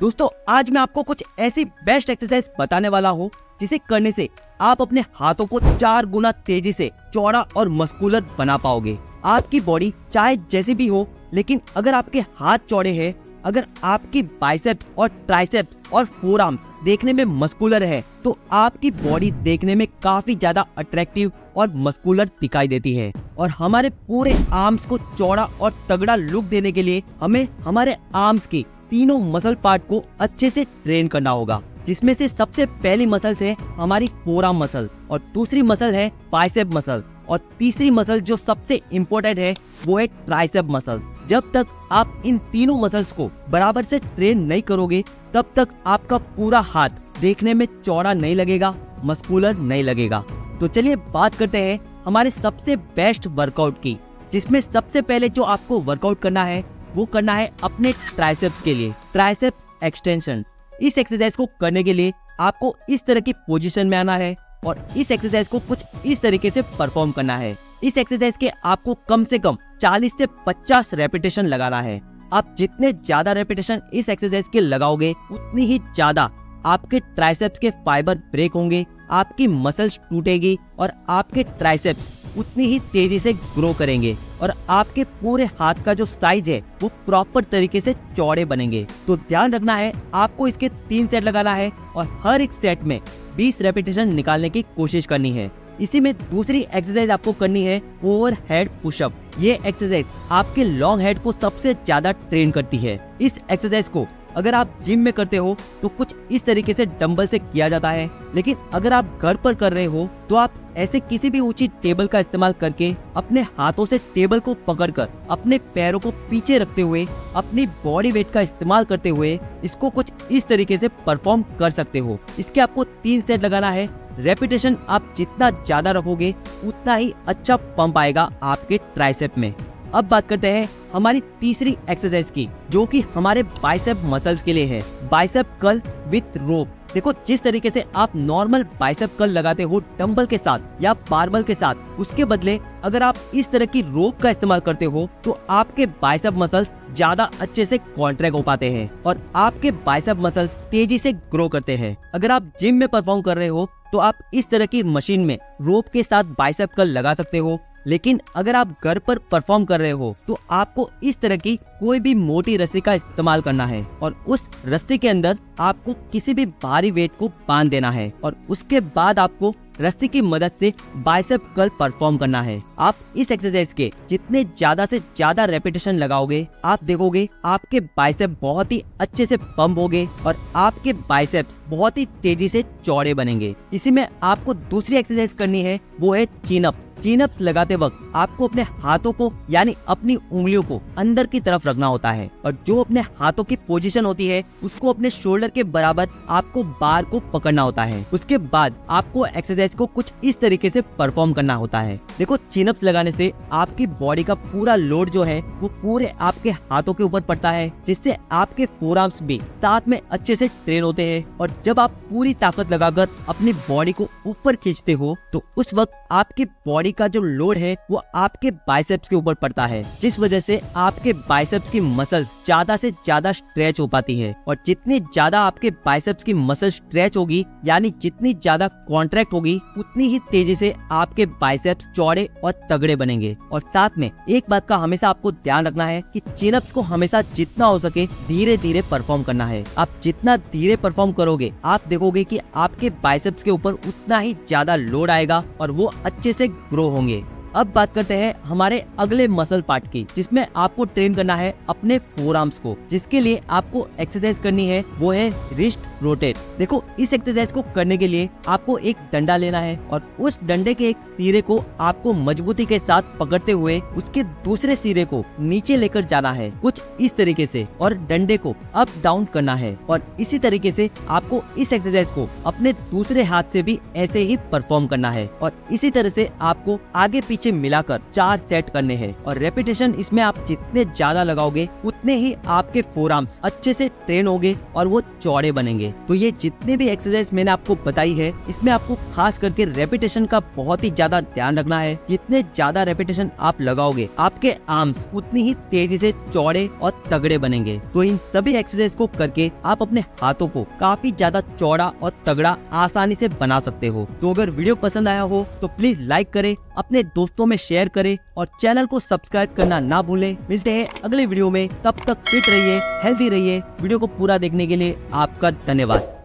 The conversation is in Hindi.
दोस्तों आज मैं आपको कुछ ऐसी बेस्ट एक्सरसाइज बताने वाला हूँ जिसे करने से आप अपने हाथों को 4 गुना तेजी से चौड़ा और मस्कुलर बना पाओगे। आपकी बॉडी चाहे जैसी भी हो, लेकिन अगर आपके हाथ चौड़े हैं, अगर आपकी बाइसेप्स और ट्राइसेप्स और फोरआर्म्स देखने में मस्कुलर है, तो आपकी बॉडी देखने में काफी ज्यादा अट्रैक्टिव और मस्कुलर दिखाई देती है। और हमारे पूरे आर्म्स को चौड़ा और तगड़ा लुक देने के लिए हमें हमारे आर्म्स की तीनों मसल पार्ट को अच्छे से ट्रेन करना होगा, जिसमें से सबसे पहली मसल है हमारी फोरआर्म मसल, और दूसरी मसल है बाइसेप मसल, और तीसरी मसल जो सबसे इम्पोर्टेंट है वो है ट्राइसेप मसल। जब तक आप इन तीनों मसल्स को बराबर से ट्रेन नहीं करोगे, तब तक आपका पूरा हाथ देखने में चौड़ा नहीं लगेगा, मस्कुलर नहीं लगेगा। तो चलिए बात करते हैं हमारे सबसे बेस्ट वर्कआउट की, जिसमें सबसे पहले जो आपको वर्कआउट करना है वो करना है अपने ट्राइसेप्स के लिए, ट्राइसेप्स एक्सटेंशन। इस एक्सरसाइज को करने के लिए आपको इस तरह की पोजीशन में आना है और इस एक्सरसाइज को कुछ इस तरीके से परफॉर्म करना है। इस एक्सरसाइज के आपको कम से कम 40 से 50 रेपिटेशन लगाना है। आप जितने ज्यादा रेपिटेशन इस एक्सरसाइज के लगाओगे, उतनी ही ज्यादा आपके ट्राइसेप्स के फाइबर ब्रेक होंगे, आपकी मसल्स टूटेगी और आपके ट्राइसेप्स उतनी ही तेजी से ग्रो करेंगे और आपके पूरे हाथ का जो साइज है वो प्रॉपर तरीके से चौड़े बनेंगे। तो ध्यान रखना है, आपको इसके 3 सेट लगाना है और हर एक सेट में 20 रेपिटेशन निकालने की कोशिश करनी है। इसी में दूसरी एक्सरसाइज आपको करनी है ओवर हेड पुशअप। ये एक्सरसाइज आपके लॉन्ग हेड को सबसे ज्यादा ट्रेन करती है। इस एक्सरसाइज को अगर आप जिम में करते हो तो कुछ इस तरीके से डंबल से किया जाता है, लेकिन अगर आप घर पर कर रहे हो तो आप ऐसे किसी भी ऊंची टेबल का इस्तेमाल करके अपने हाथों से टेबल को पकड़कर अपने पैरों को पीछे रखते हुए अपनी बॉडी वेट का इस्तेमाल करते हुए इसको कुछ इस तरीके से परफॉर्म कर सकते हो। इसके आपको 3 सेट लगाना है। रेपिटेशन आप जितना ज्यादा रखोगे उतना ही अच्छा पंप आएगा आपके ट्राइसेप में। अब बात करते हैं हमारी तीसरी एक्सरसाइज की, जो कि हमारे बाइसेप मसल्स के लिए है, बाइसेप कर्ल विथ रोप। देखो, जिस तरीके से आप नॉर्मल बाइसेप कर्ल लगाते हो डंबल के साथ या बारबल के साथ, उसके बदले अगर आप इस तरह की रोप का इस्तेमाल करते हो तो आपके बाइसेप मसल्स ज्यादा अच्छे से कॉन्ट्रैक्ट हो पाते हैं और आपके बाइसेप मसल्स तेजी से ग्रो करते हैं। अगर आप जिम में परफॉर्म कर रहे हो तो आप इस तरह की मशीन में रोप के साथ बाइसेप कर्ल लगा सकते हो, लेकिन अगर आप घर पर परफॉर्म कर रहे हो तो आपको इस तरह की कोई भी मोटी रस्सी का इस्तेमाल करना है और उस रस्सी के अंदर आपको किसी भी भारी वेट को बांध देना है और उसके बाद आपको रस्सी की मदद से बाइसेप कर्ल परफॉर्म करना है। आप इस एक्सरसाइज के जितने ज्यादा से ज्यादा रेपिटेशन लगाओगे, आप देखोगे आपके बाइसेप बहुत ही अच्छे से पंप होंगे और आपके बाइसेप्स बहुत ही तेजी से चौड़े बनेंगे। इसी में आपको दूसरी एक्सरसाइज करनी है, वो है चिन अप। चिन अप्स लगाते वक्त आपको अपने हाथों को यानी अपनी उंगलियों को अंदर की तरफ रखना होता है और जो अपने हाथों की पोजीशन होती है उसको अपने शोल्डर के बराबर आपको बार को पकड़ना होता है। उसके बाद आपको एक्सरसाइज को कुछ इस तरीके से परफॉर्म करना होता है। देखो, चिन अप्स लगाने से आपकी बॉडी का पूरा लोड जो है वो पूरे आपके हाथों के ऊपर पड़ता है, जिससे आपके फोरआर्म्स भी साथ में अच्छे से ट्रेन होते हैं। और जब आप पूरी ताकत लगाकर अपनी बॉडी को ऊपर खींचते हो तो उस वक्त आपकी बॉडी का जो लोड है वो आपके बाइसेप्स के ऊपर पड़ता है, जिस वजह से आपके बाइसेप्स की मसल्स ज्यादा से ज्यादा स्ट्रेच हो पाती है। और जितनी ज्यादा आपके बाइसेप्स की मसल स्ट्रेच होगी, यानी जितनी ज्यादा कॉन्ट्रैक्ट होगी, उतनी ही तेजी से आपके बाइसेप्स चौड़े और तगड़े बनेंगे। और साथ में एक बात का हमेशा आपको ध्यान रखना है कि चिन अप्स को हमेशा जितना हो सके धीरे धीरे परफॉर्म करना है। आप जितना धीरे परफॉर्म करोगे, आप देखोगे कि आपके बाइसेप्स के ऊपर उतना ही ज्यादा लोड आएगा और वो अच्छे से ग्रो होंगे। अब बात करते हैं हमारे अगले मसल पार्ट की, जिसमें आपको ट्रेन करना है अपने फोरआर्म्स को, जिसके लिए आपको एक्सरसाइज करनी है वो है रिस्ट रोटेट। देखो, इस एक्सरसाइज को करने के लिए आपको एक डंडा लेना है और उस डंडे के एक सिरे को आपको मजबूती के साथ पकड़ते हुए उसके दूसरे सिरे को नीचे लेकर जाना है कुछ इस तरीके से, और डंडे को अप डाउन करना है। और इसी तरीके से आपको इस एक्सरसाइज को अपने दूसरे हाथ से भी ऐसे ही परफॉर्म करना है और इसी तरह से आपको आगे पीछे पीछे मिलाकर 4 सेट करने हैं और रेपिटेशन इसमें आप जितने ज्यादा लगाओगे उतने ही आपके फोरआर्म्स अच्छे से ट्रेन होंगे और वो चौड़े बनेंगे। तो ये जितने भी एक्सरसाइज मैंने आपको बताई है इसमें आपको खास करके रेपिटेशन का बहुत ही ज्यादा ध्यान रखना है। जितने ज्यादा रेपिटेशन आप लगाओगे आपके आर्म्स उतनी ही तेजी से चौड़े और तगड़े बनेंगे। तो इन सभी एक्सरसाइज को करके आप अपने हाथों को काफी ज्यादा चौड़ा और तगड़ा आसानी से बना सकते हो। तो अगर वीडियो पसंद आया हो तो प्लीज लाइक करें, अपने दोस्तों में शेयर करें और चैनल को सब्सक्राइब करना ना भूलें। मिलते हैं अगले वीडियो में, तब तक फिट रहिए, हेल्दी रहिए। वीडियो को पूरा देखने के लिए आपका धन्यवाद।